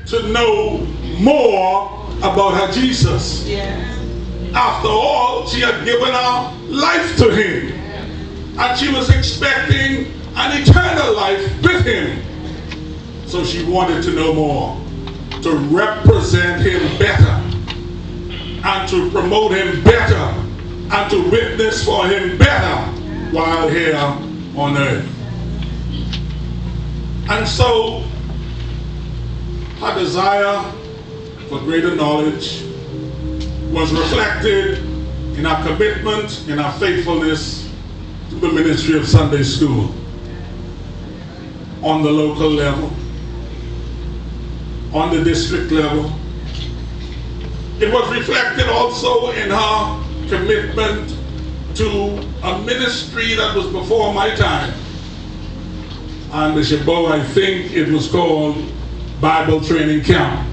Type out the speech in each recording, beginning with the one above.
to know more about her Jesus. Yes. After all, she had given her life to him, and she was expecting an eternal life with him. So she wanted to know more, to represent him better, and to promote him better, and to witness for him better while here on earth. And so her desire for greater knowledge was reflected in our commitment, in our faithfulness to the ministry of Sunday school on the local level, on the district level. It was reflected also in her commitment to a ministry that was before my time. And Bishop Bowe, I think it was called Bible Training Camp.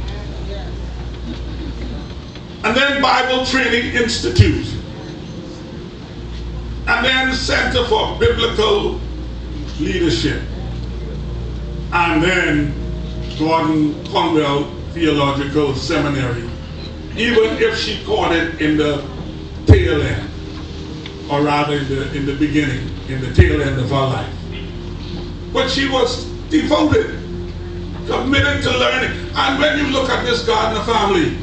And then Bible Training Institute. And then Center for Biblical Leadership. And then Gordon Conwell Theological Seminary. Even if she caught it in the tail end, or rather in the beginning, in the tail end of her life. But she was devoted, committed to learning. And when you look at this Gardiner family,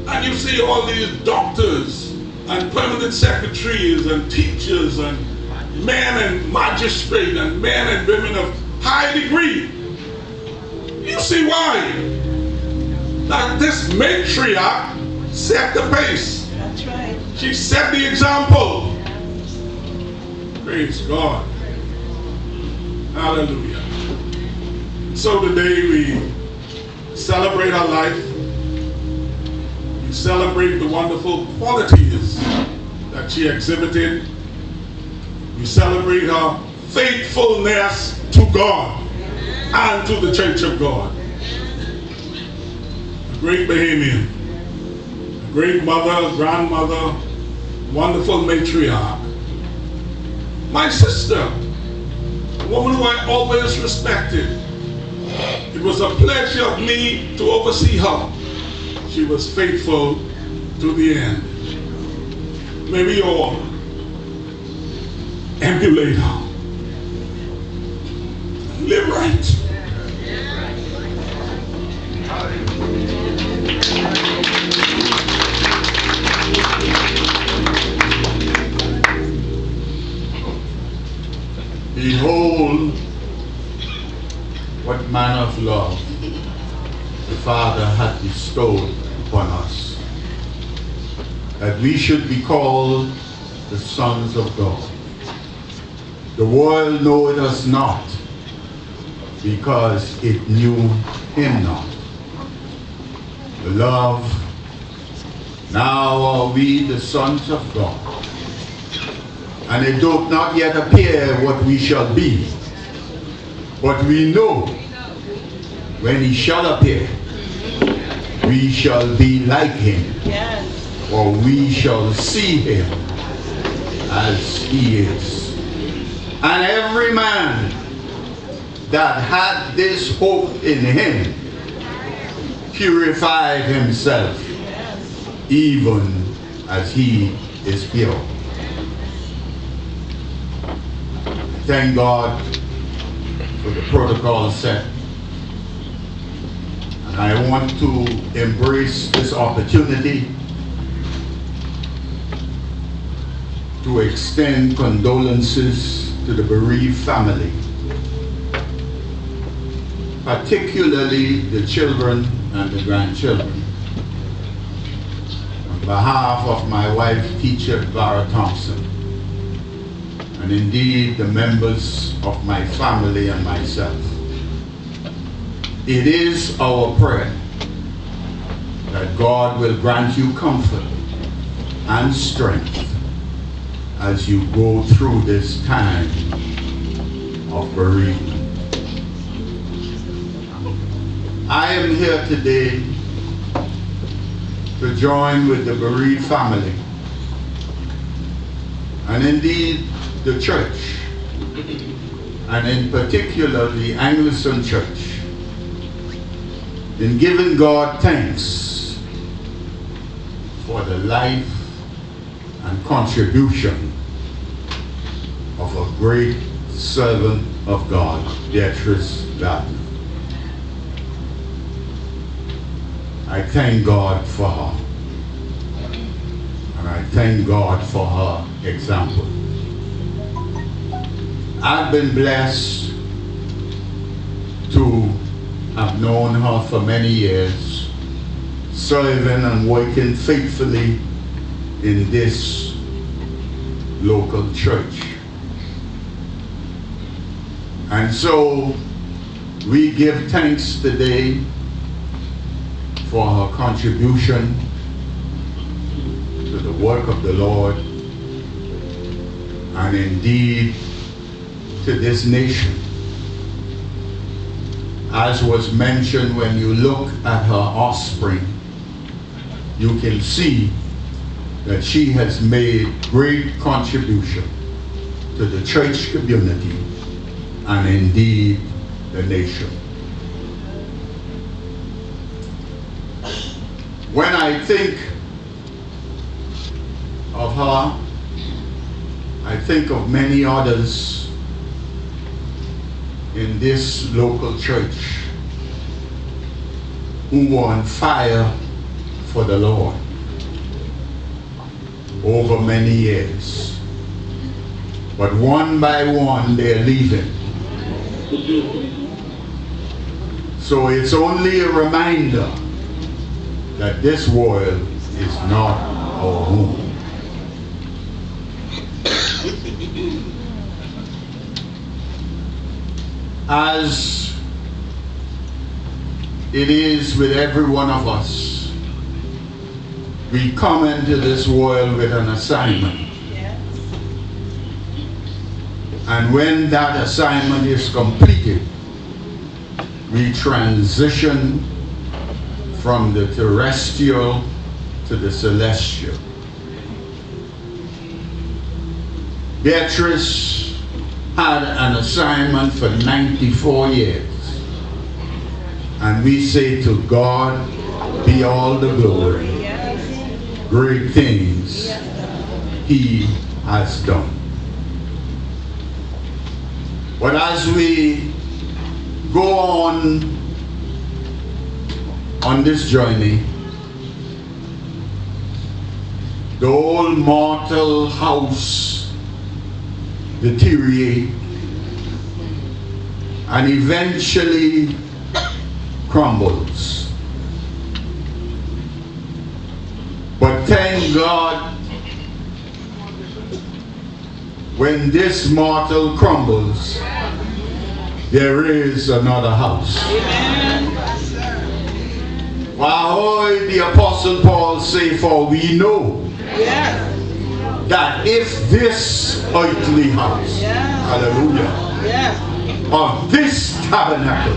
and you see all these doctors and permanent secretaries and teachers and men and magistrate and men and women of high degree, you see why. That this matriarch set the pace. That's right. She set the example. Praise God. Hallelujah. So today we celebrate her life. We celebrate the wonderful qualities that she exhibited. We celebrate her faithfulness to God and to the Church of God. A great Bahamian, a great mother, grandmother, wonderful matriarch. My sister, a woman who I always respected. It was a pleasure of me to oversee her. She was faithful to the end. May we all emulate her. Live right. Behold, what manner of love the Father hath bestowed upon us, that we should be called the sons of God. The world knoweth us not, because it knew him not. Beloved, now are we the sons of God, and it doth not yet appear what we shall be. But we know when he shall appear, we shall be like him, Yes. or we shall see him as he is. And every man that had this hope in him purified himself, even as he is pure. Thank God for the protocol set. And I want to embrace this opportunity to extend condolences to the bereaved family, particularly the children and the grandchildren. On behalf of my wife, teacher Thompson, and indeed the members of my family and myself, it is our prayer that God will grant you comfort and strength as you go through this time of bereavement. I am here today to join with the bereaved family, and indeed the church, and in particular the Englerston church, in giving God thanks for the life and contribution of a great servant of God, Beatrice Gardiner. I thank God for her, and I thank God for her example. I've been blessed to have known her for many years, serving and working faithfully in this local church. And so we give thanks today for her contribution to the work of the Lord, and indeed to this nation. As was mentioned, when you look at her offspring, you can see that she has made great contribution to the church community and indeed the nation. When I think of her, I think of many others in this local church who were on fire for the Lord over many years. But one by one they're leaving. So it's only a reminder that this world is not our home. As it is with every one of us, we come into this world with an assignment. And when that assignment is completed, we transition from the terrestrial to the celestial. Beatrice had an assignment for 94 years. And we say, to God be all the glory. Great things he has done. But as we go on this journey, the old mortal house deteriorate and eventually crumbles. But thank God, when this mortal crumbles, there is another house. Amen. Well, I heard the Apostle Paul say, for we know that if this earthly house, hallelujah, of this tabernacle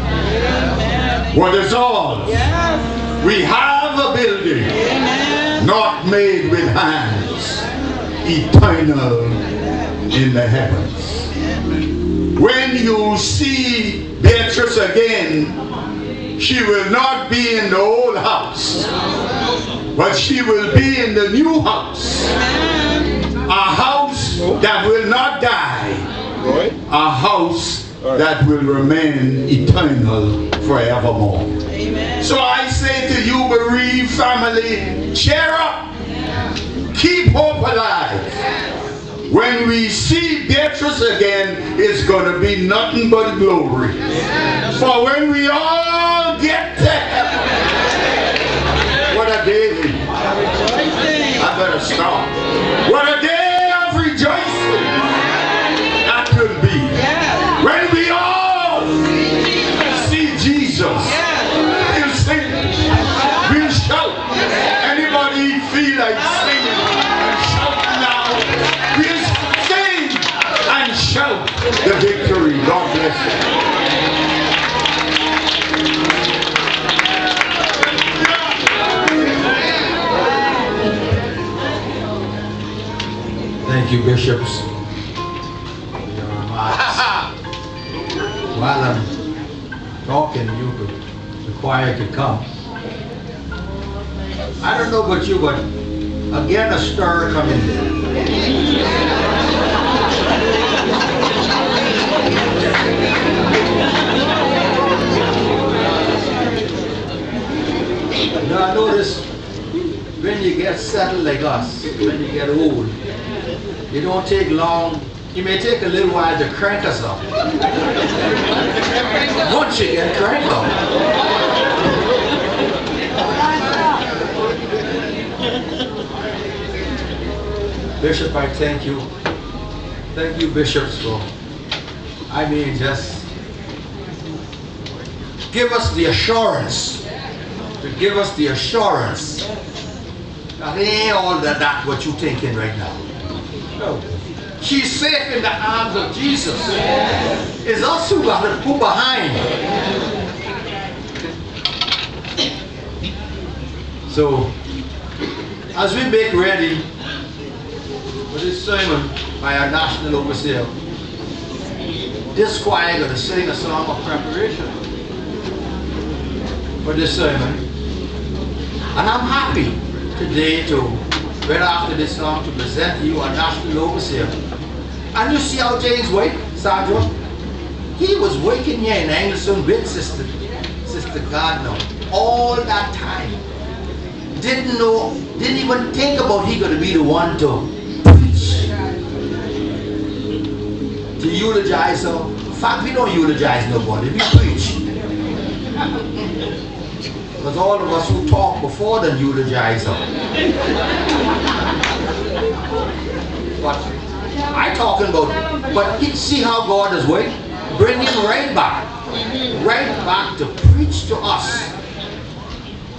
were dissolved, we have a building not made with hands, eternal in the heavens. When you see Beatrice again, she will not be in the old house, but she will be in the new house. A house that will not die, a house that will remain eternal forevermore. Amen. So I say to you, bereaved family, cheer up, keep hope alive. When we see Beatrice again, it's going to be nothing but glory. For when we all get to heaven, what a day! I better stop. What a day of rejoicing that will be. When we all see Jesus, we'll sing, we'll shout. Anybody feel like singing and shouting now? We'll sing and shout the victory. God bless you. Thank you, bishops. While I'm talking, you could choir could come. I don't know about you, but again a stir coming in. Now I notice when you get settled like us, when you get old, it don't take long. It may take a little while to crank us up. Once you get cranked up. Bishop, I thank you. Thank you, bishops, for, just give us the assurance, that ain't all that what you thinking right now. No. She's safe in the arms of Jesus. It's us who got to put behind. So, as we make ready for this sermon by our national overseer, this choir going to sing a song of preparation for this sermon. And I'm happy today to, right after this song, to present to you our national overseer. And you see how James wake, Sergeant? He was waking here in Englerston with Sister Gardiner all that time. Didn't even think about he going to be the one to preach, to eulogize her. In fact, we don't eulogize nobody, we preach. Because all of us who talk before them eulogize her. But I'm talking about, but see how God is working? Bring him right back to preach to us,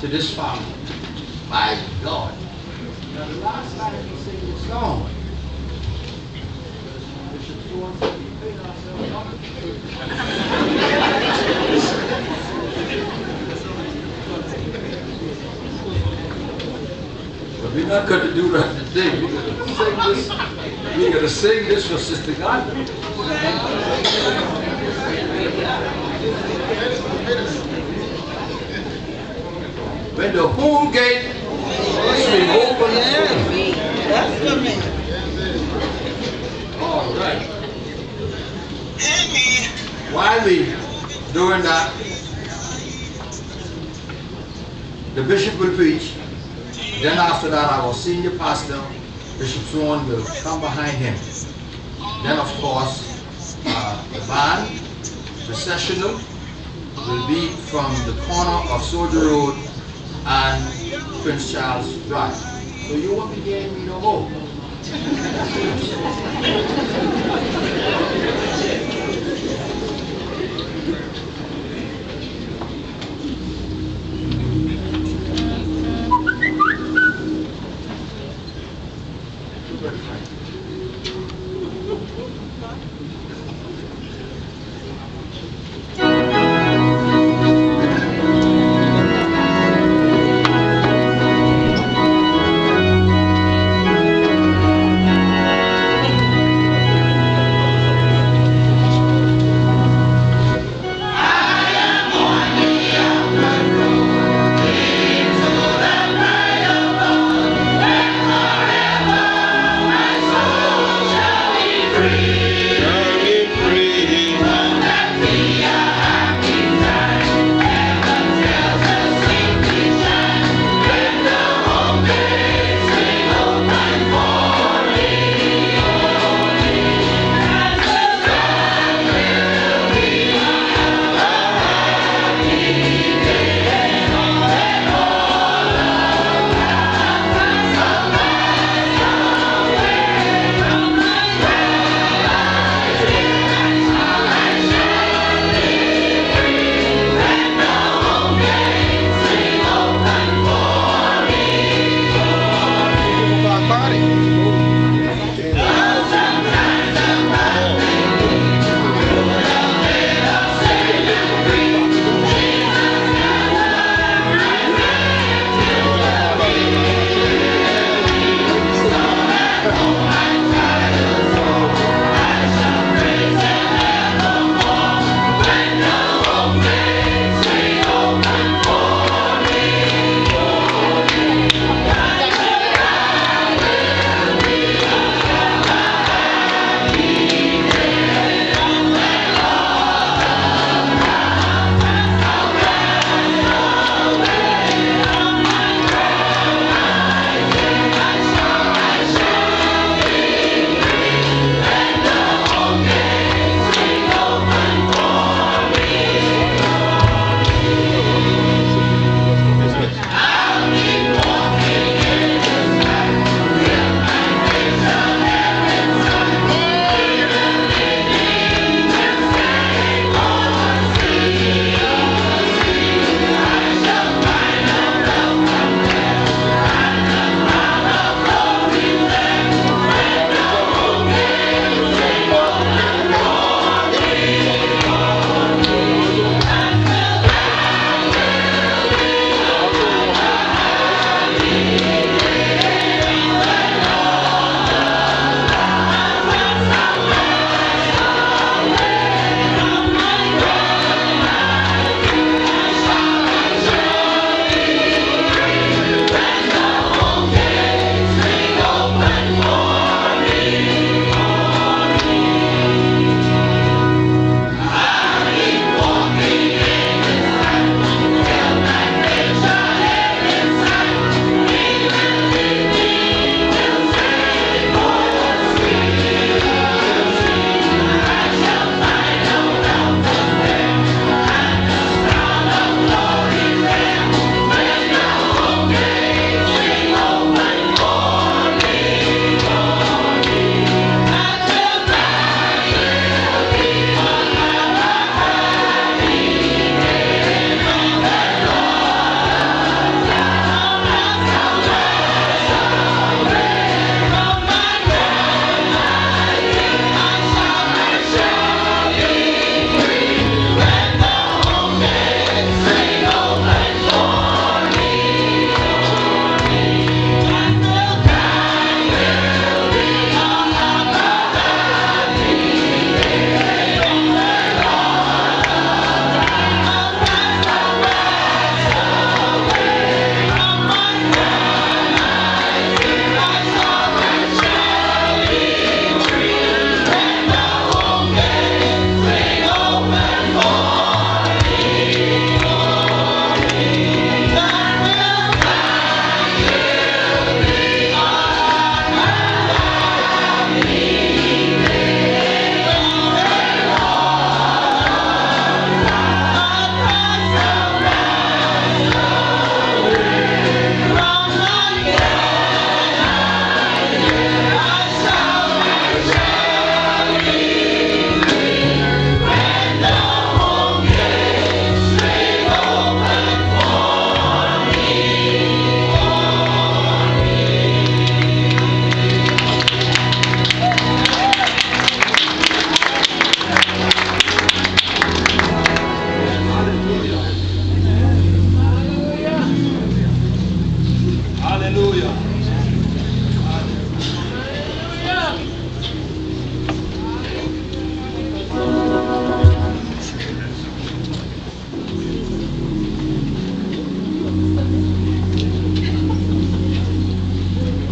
to this family. My God. Now the last time we sing this song, Bishop Swann said we paid ourselves up. But we're not going to do that today. We're going to sing this for Sister Gardiner. When the home gate swing open, that's the man. All right. While we doing that, the bishop will preach. Then after that, our senior pastor, Bishop Swann, will come behind him. Then of course, the band, processional, will be from the corner of Soldier Road and Prince Charles Drive. So you won't be getting me no more.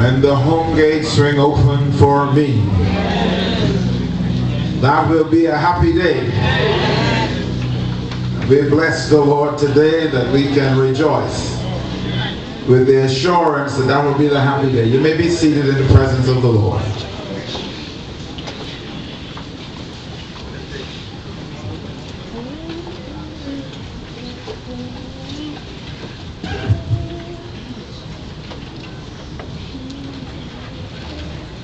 When the home gates swing open for me, that will be a happy day. We bless the Lord today that we can rejoice with the assurance that that will be the happy day. You may be seated in the presence of the Lord.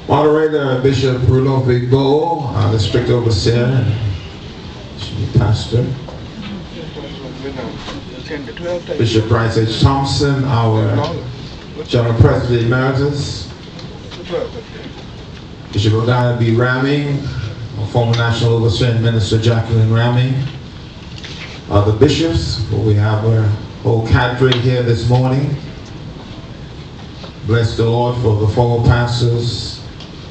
Moderator Bishop Rudolph Bowe, the strict overseer and pastor. Bishop Brice H. Thompson, our General Presbyter Emeritus. Bishop Elgarnet B. Rahming, our former National Overseer and Minister Jacqueline Rahming. Other bishops, we have our whole cadre here this morning. Bless the Lord for the former pastors,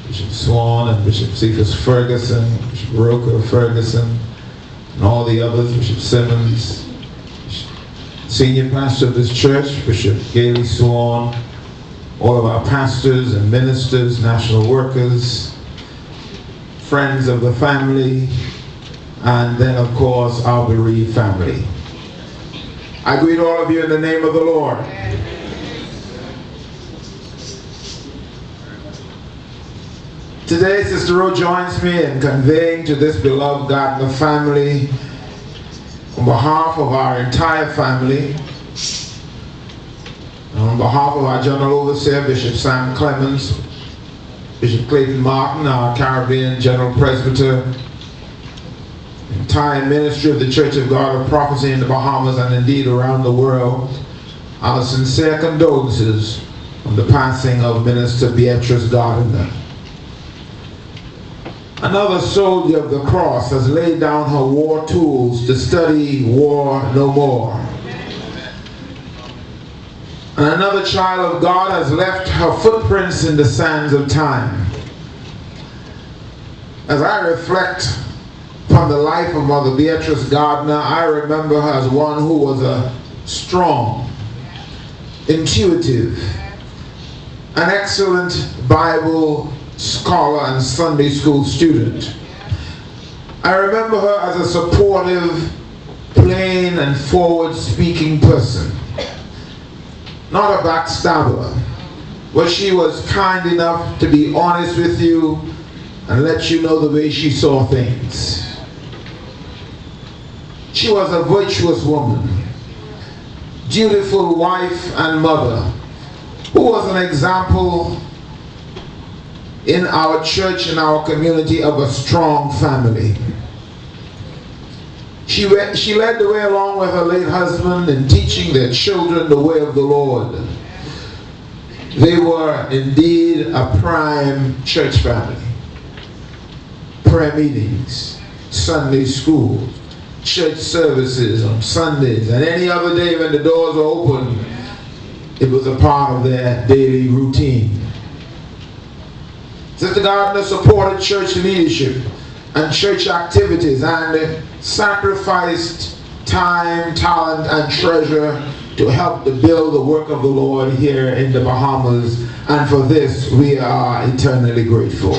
Bishop Swann and Bishop Cephas Ferguson, Bishop Roker Ferguson, and all the others, Bishop Simmons, Senior Pastor of this church, Bishop Ghaly Swann, all of our pastors and ministers, national workers, friends of the family, and then of course our bereaved family. I greet all of you in the name of the Lord. Today, Sister Rose joins me in conveying to this beloved Gardiner family, on behalf of our entire family, and on behalf of our General Overseer, Bishop Sam Clemens, Bishop Clayton Martin, our Caribbean General Presbyter, the entire ministry of the Church of God of Prophecy in the Bahamas and indeed around the world, our sincere condolences on the passing of Minister Beatrice Gardiner. Another soldier of the cross has laid down her war tools to study war no more. And another child of God has left her footprints in the sands of time. As I reflect upon the life of Mother Beatrice Gardiner, I remember her as one who was a strong, intuitive, an excellent Bible scholar and Sunday school student. I remember her as a supportive, plain and forward-speaking person. Not a backstabber, but she was kind enough to be honest with you and let you know the way she saw things. She was a virtuous woman, dutiful wife and mother, who was an example in our church and our community of a strong family. She led the way along with her late husband in teaching their children the way of the Lord. They were indeed a prime church family. Prayer meetings, Sunday school, church services on Sundays, and any other day when the doors were open, it was a part of their daily routine. Sister Gardiner supported church leadership and church activities and sacrificed time, talent, and treasure to help to build the work of the Lord here in the Bahamas, and for this we are eternally grateful.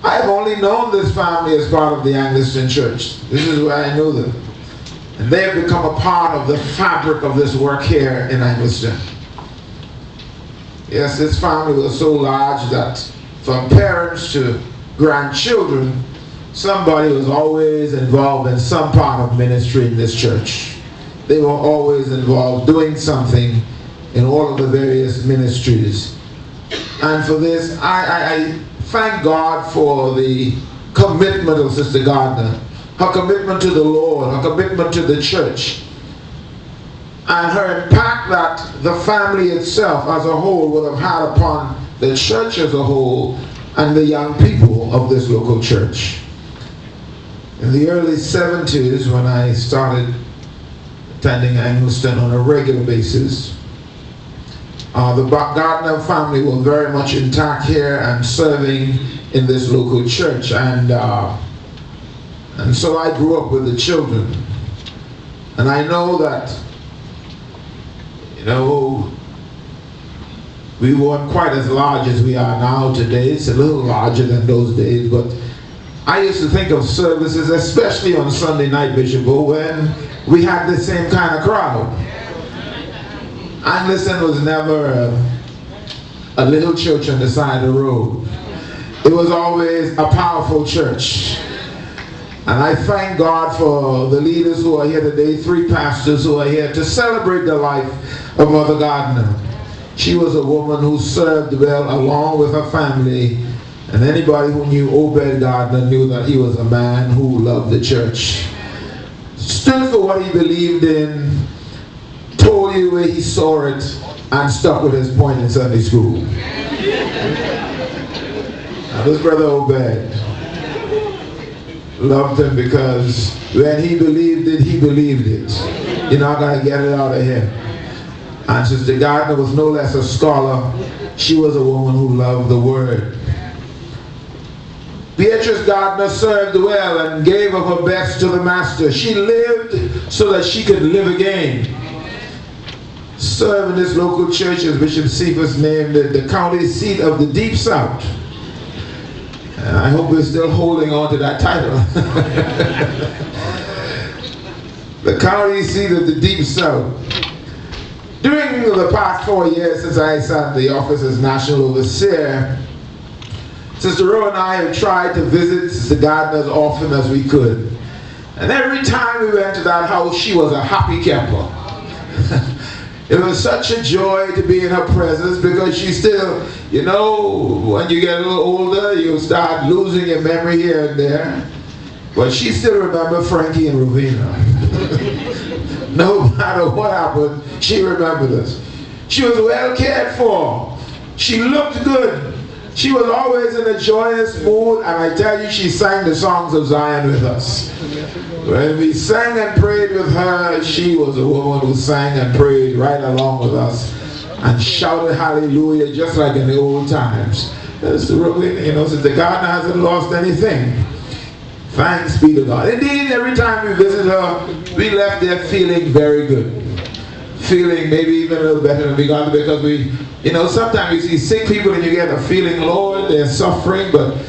I have only known this family as part of the Englerston church. This is where I knew them. And they have become a part of the fabric of this work here in Englerston. Yes, this family was so large that from parents to grandchildren, somebody was always involved in some part of ministry in this church. They were always involved doing something in all of the various ministries. And for this, I thank God for the commitment of Sister Gardiner, her commitment to the Lord, her commitment to the church, and her impact that the family itself as a whole would have had upon the church as a whole and the young people of this local church. In the early 70s, when I started attending Englerston on a regular basis, the Gardiner family were very much intact here and serving in this local church, and so I grew up with the children, and I know that We weren't quite as large as we are now today. It's a little larger than those days, but I used to think of services, especially on Sunday night, Bishop Bowe, when we had the same kind of crowd. Englerston was never a little church on the side of the road. It was always a powerful church. And I thank God for the leaders who are here today, 3 pastors who are here to celebrate the life of Mother Gardiner. She was a woman who served well along with her family, and anybody who knew Obed Gardiner knew that he was a man who loved the church. Stood for what he believed in, told you where he saw it, and stuck with his point in Sunday school. Now this brother Obed loved him because when he believed it, he believed it. You're not going to get it out of him. And Sister Gardiner was no less a scholar. She was a woman who loved the word. Beatrice Gardiner served well and gave of her best to the Master. She lived so that she could live again. Served in this local church, as Bishop Cephas named it, the county seat of the Deep South. And I hope we're still holding on to that title. The county seat of the Deep South. During the past 4 years since I sat in the office as National Overseer, Sister Rowe and I have tried to visit Sister Gardiner as often as we could. And every time we went to that house, she was a happy camper. It was such a joy to be in her presence because she still, you know, when you get a little older, you start losing your memory here and there. But she still remembers Frankie and Revaughn. No matter what happened, she remembered us. She was well cared for. She looked good. She was always in a joyous mood, and I tell you, she sang the songs of Zion with us. When we sang and prayed with her, she was a woman who sang and prayed right along with us and shouted hallelujah just like in the old times. Sister Gardiner hasn't lost anything. Thanks be to God. Indeed, every time we visit her, we left there feeling very good. Feeling maybe even a little better than we got because we, sometimes you see sick people and you get a feeling, Lord, they're suffering, but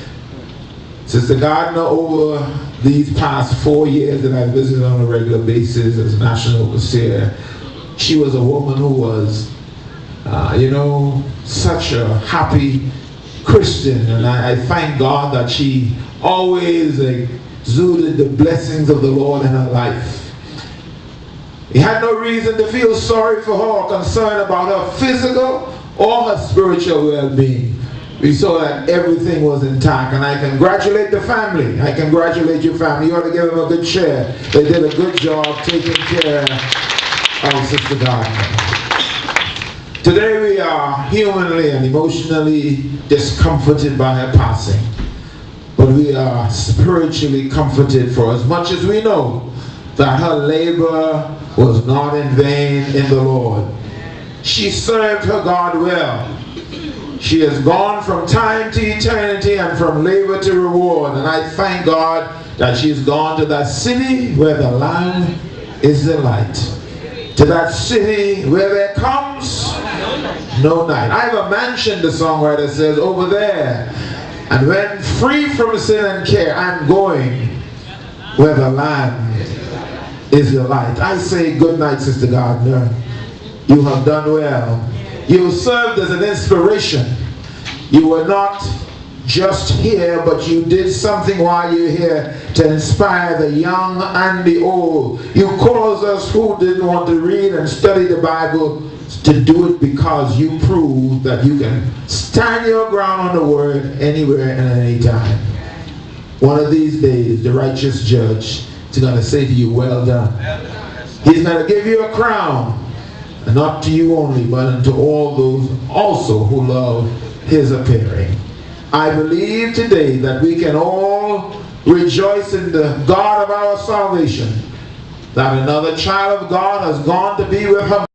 Sister Gardiner, over these past 4 years that I visited on a regular basis as National Overseer, she was a woman who was, such a happy Christian, and I thank God that she always exuded the blessings of the Lord in her life. He had no reason to feel sorry for her or concerned about her physical or her spiritual well-being. We saw that everything was intact, and I congratulate the family. I congratulate your family. You ought to give them a good cheer. They did a good job taking care of Sister Gardiner. Today we are humanly and emotionally discomforted by her passing, but we are spiritually comforted for as much as we know that her labor was not in vain in the Lord. She served her God well. She has gone from time to eternity and from labor to reward, and I thank God that she's gone to that city where the Lamb is the light, to that city where there comes no night. I have a mansion, the songwriter says, over there, and when free from sin and care, I'm going where the Lamb is the light. I say good night, Sister Gardiner. You have done well. You served as an inspiration. You were not just here, but you did something while you're here to inspire the young and the old. You caused us who didn't want to read and study the Bible to do it because you proved that you can stand your ground on the word anywhere and at any time. One of these days, the righteous judge is going to say to you, well done. He's going to give you a crown. And not to you only, but unto all those also who love his appearing. I believe today that we can all rejoice in the God of our salvation, that another child of God has gone to be with her